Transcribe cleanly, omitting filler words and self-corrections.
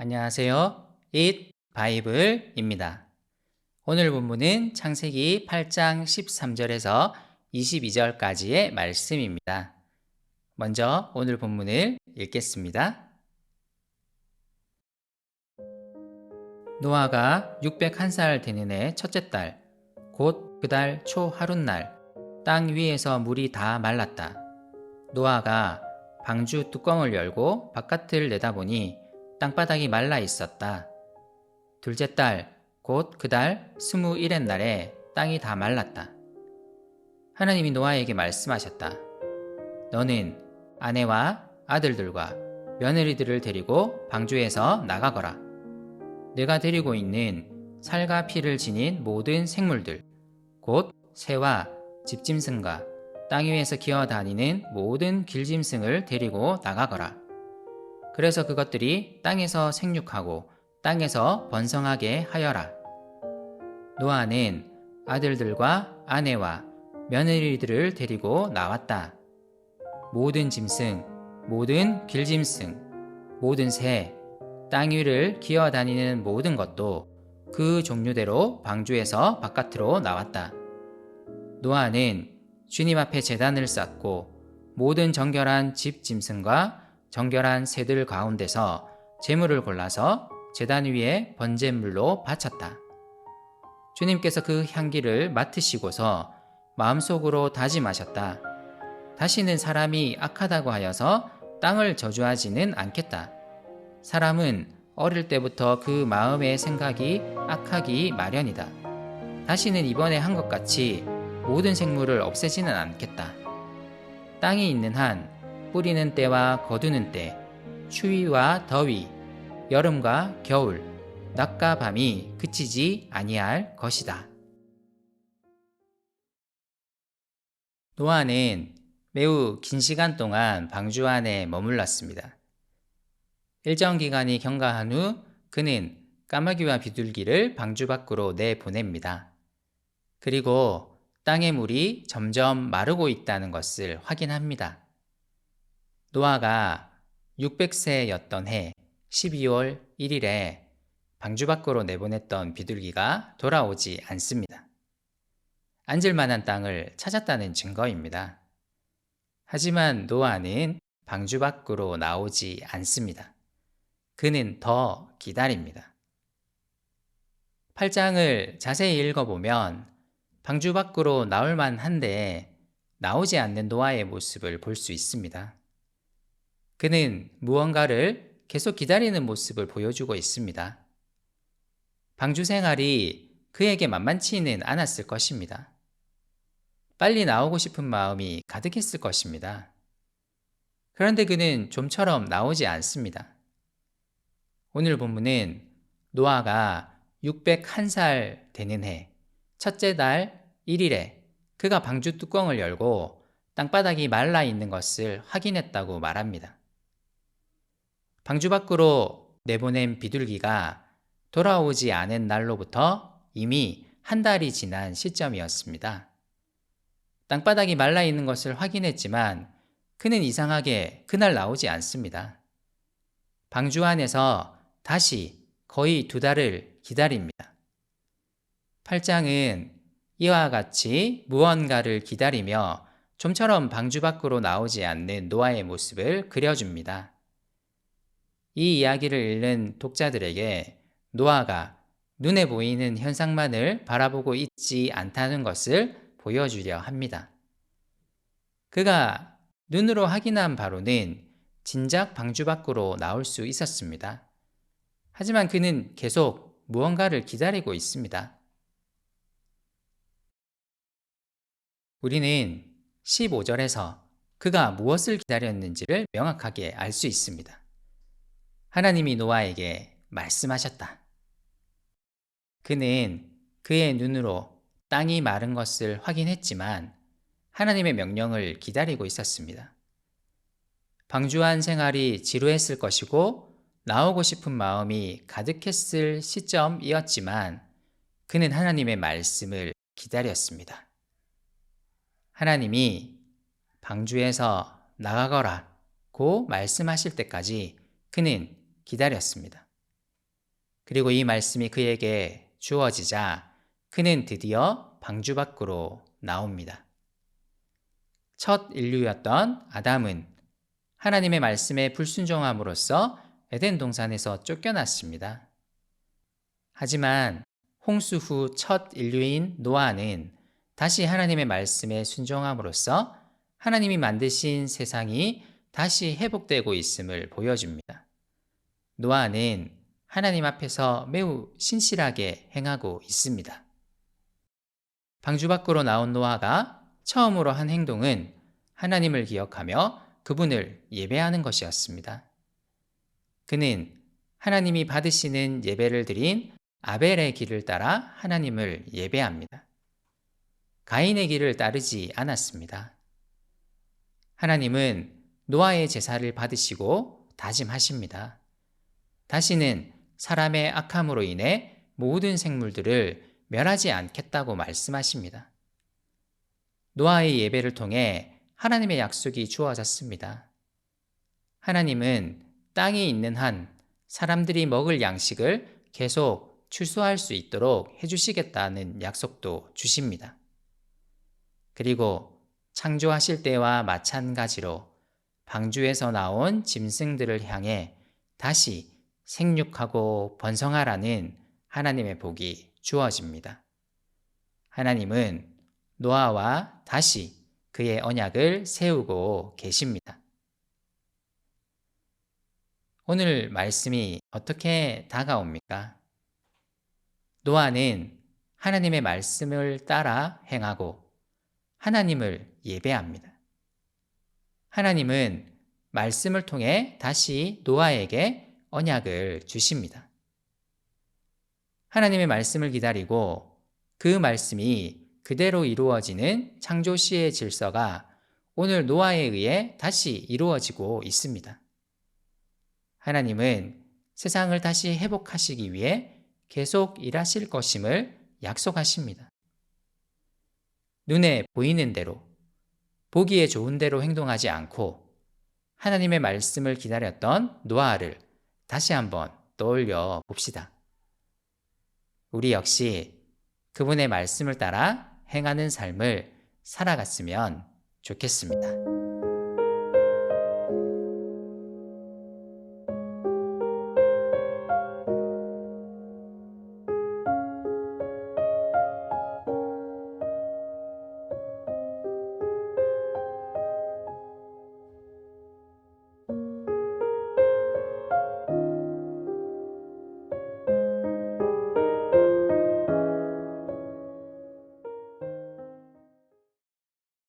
안녕하세요. It 바이블입니다. 오늘 본문은 창세기 8장 13절에서 22절까지의 말씀입니다. 먼저 오늘 본문을 읽겠습니다. 노아가 601살 되는 해 첫째 달, 곧 그 달 초 하룻날, 땅 위에서 물이 다 말랐다. 노아가 방주 뚜껑을 열고 바깥을 내다보니 땅바닥이 말라 있었다. 둘째 달, 곧 그 달 21의 날에 땅이 다 말랐다. 하나님이 노아에게 말씀하셨다. 너는 아내와 아들들과 며느리들을 데리고 방주에서 나가거라. 내가 데리고 있는 살과 피를 지닌 모든 생물들, 곧 새와 집짐승과 땅 위에서 기어다니는 모든 길짐승을 데리고 나가거라. 그래서 그것들이 땅에서 생육하고 땅에서 번성하게 하여라. 노아는 아들들과 아내와 며느리들을 데리고 나왔다. 모든 짐승, 모든 길짐승, 모든 새, 땅 위를 기어다니는 모든 것도 그 종류대로 방주에서 바깥으로 나왔다. 노아는 주님 앞에 제단을 쌓고 모든 정결한 집 짐승과 정결한 새들 가운데서 제물을 골라서 제단 위에 번제물로 바쳤다. 주님께서 그 향기를 맡으시고서 마음속으로 다짐하셨다. 다시는 사람이 악하다고 하여서 땅을 저주하지는 않겠다. 사람은 어릴 때부터 그 마음의 생각이 악하기 마련이다. 다시는 이번에 한 것 같이 모든 생물을 없애지는 않겠다. 땅이 있는 한 뿌리는 때와 거두는 때, 추위와 더위, 여름과 겨울, 낮과 밤이 그치지 아니할 것이다. 노아는 매우 긴 시간 동안 방주 안에 머물렀습니다. 일정 기간이 경과한 후 그는 까마귀와 비둘기를 방주 밖으로 내보냅니다. 그리고 땅의 물이 점점 마르고 있다는 것을 확인합니다. 노아가 600세였던 해 12월 1일에 방주 밖으로 내보냈던 비둘기가 돌아오지 않습니다. 앉을 만한 땅을 찾았다는 증거입니다. 하지만 노아는 방주 밖으로 나오지 않습니다. 그는 더 기다립니다. 8장을 자세히 읽어보면 방주 밖으로 나올 만한데 나오지 않는 노아의 모습을 볼 수 있습니다. 그는 무언가를 계속 기다리는 모습을 보여주고 있습니다. 방주 생활이 그에게 만만치는 않았을 것입니다. 빨리 나오고 싶은 마음이 가득했을 것입니다. 그런데 그는 좀처럼 나오지 않습니다. 오늘 본문은 노아가 601살 되는 해 첫째 달 1일에 그가 방주 뚜껑을 열고 땅바닥이 말라 있는 것을 확인했다고 말합니다. 방주 밖으로 내보낸 비둘기가 돌아오지 않은 날로부터 이미 한 달이 지난 시점이었습니다. 땅바닥이 말라 있는 것을 확인했지만 그는 이상하게 그날 나오지 않습니다. 방주 안에서 다시 거의 2달을 기다립니다. 8장은 이와 같이 무언가를 기다리며 좀처럼 방주 밖으로 나오지 않는 노아의 모습을 그려줍니다. 이 이야기를 읽는 독자들에게 노아가 눈에 보이는 현상만을 바라보고 있지 않다는 것을 보여주려 합니다. 그가 눈으로 확인한 바로는 진작 방주 밖으로 나올 수 있었습니다. 하지만 그는 계속 무언가를 기다리고 있습니다. 우리는 15절에서 그가 무엇을 기다렸는지를 명확하게 알 수 있습니다. 하나님이 노아에게 말씀하셨다. 그는 그의 눈으로 땅이 마른 것을 확인했지만 하나님의 명령을 기다리고 있었습니다. 방주한 생활이 지루했을 것이고 나오고 싶은 마음이 가득했을 시점이었지만 그는 하나님의 말씀을 기다렸습니다. 하나님이 방주에서 나가거라 고 말씀하실 때까지 그는 기다렸습니다. 그리고 이 말씀이 그에게 주어지자 그는 드디어 방주 밖으로 나옵니다. 첫 인류였던 아담은 하나님의 말씀에 불순종함으로써 에덴 동산에서 쫓겨났습니다. 하지만 홍수 후 첫 인류인 노아는 다시 하나님의 말씀에 순종함으로써 하나님이 만드신 세상이 다시 회복되고 있음을 보여줍니다. 노아는 하나님 앞에서 매우 신실하게 행하고 있습니다. 방주 밖으로 나온 노아가 처음으로 한 행동은 하나님을 기억하며 그분을 예배하는 것이었습니다. 그는 하나님이 받으시는 예배를 드린 아벨의 길을 따라 하나님을 예배합니다. 가인의 길을 따르지 않았습니다. 하나님은 노아의 제사를 받으시고 다짐하십니다. 다시는 사람의 악함으로 인해 모든 생물들을 멸하지 않겠다고 말씀하십니다. 노아의 예배를 통해 하나님의 약속이 주어졌습니다. 하나님은 땅에 있는 한 사람들이 먹을 양식을 계속 추수할 수 있도록 해주시겠다는 약속도 주십니다. 그리고 창조하실 때와 마찬가지로 방주에서 나온 짐승들을 향해 다시 생육하고 번성하라는 하나님의 복이 주어집니다. 하나님은 노아와 다시 그의 언약을 세우고 계십니다. 오늘 말씀이 어떻게 다가옵니까? 노아는 하나님의 말씀을 따라 행하고 하나님을 예배합니다. 하나님은 말씀을 통해 다시 노아에게 언약을 주십니다. 하나님의 말씀을 기다리고 그 말씀이 그대로 이루어지는 창조시의 질서가 오늘 노아에 의해 다시 이루어지고 있습니다. 하나님은 세상을 다시 회복하시기 위해 계속 일하실 것임을 약속하십니다. 눈에 보이는 대로, 보기에 좋은 대로 행동하지 않고 하나님의 말씀을 기다렸던 노아를 다시 한번 떠올려 봅시다. 우리 역시 그분의 말씀을 따라 행하는 삶을 살아갔으면 좋겠습니다.